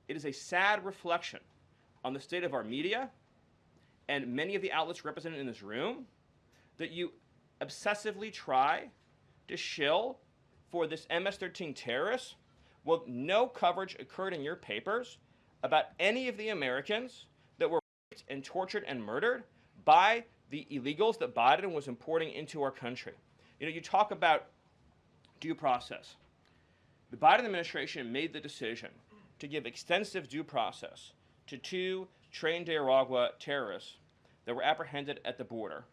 it is a sad reflection on the state of our media and many of the outlets represented in this room that you obsessively try to shill for this MS-13 terrorist. Well, no coverage occurred in your papers about any of the Americans that were raped and tortured and murdered by the illegals that Biden was importing into our country. You know, you talk about due process. The Biden administration made the decision to give extensive due process to 2 trained Nicaragua terrorists that were apprehended at the border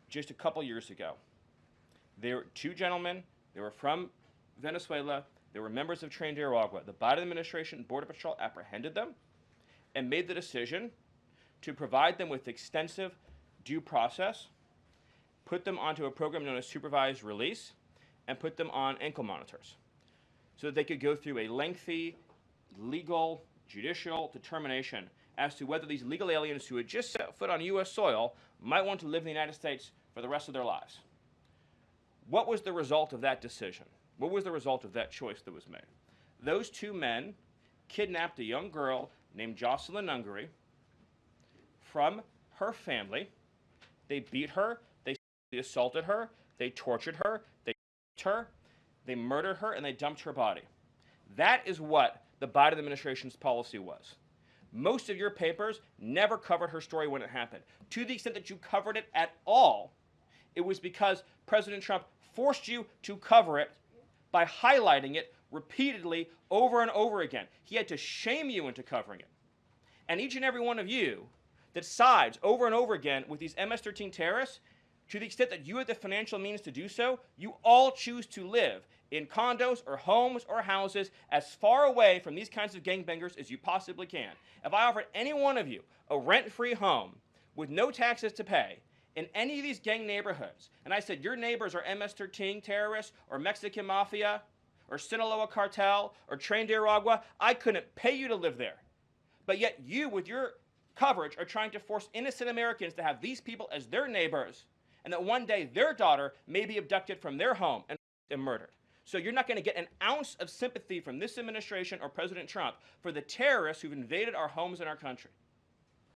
just a couple years ago. They were 2 gentlemen. They were from Venezuela. They were members of trained Nicaragua. The Biden administration Border Patrol apprehended them and made the decision to provide them with extensive due process, put them onto a program known as supervised release, and put them on ankle monitors so that they could go through a lengthy legal judicial determination as to whether these legal aliens who had just set foot on U.S. soil might want to live in the United States for the rest of their lives. What was the result of that decision? What was the result of that choice that was made? Those 2 men kidnapped a young girl named Jocelyn Ungary from her family. They beat her, they assaulted her, they tortured her, they raped her, they murdered her, and they dumped her body. That is what the Biden administration's policy was. Most of your papers never covered her story when it happened. To the extent that you covered it at all, it was because President Trump forced you to cover it by highlighting it repeatedly over and over again. He had to shame you into covering it. And each and every one of you that sides over and over again with these MS-13 terrorists, to the extent that you have the financial means to do so, you all choose to live in condos or homes or houses as far away from these kinds of gangbangers as you possibly can. If I offered any one of you a rent-free home with no taxes to pay in any of these gang neighborhoods, and I said your neighbors are MS-13 terrorists or Mexican mafia or Sinaloa cartel or trained Nicaragua, I couldn't pay you to live there. But yet you, with your coverage, are trying to force innocent Americans to have these people as their neighbors, and that one day their daughter may be abducted from their home and murdered. So you're not going to get an ounce of sympathy from this administration or President Trump for the terrorists who've invaded our homes and our country.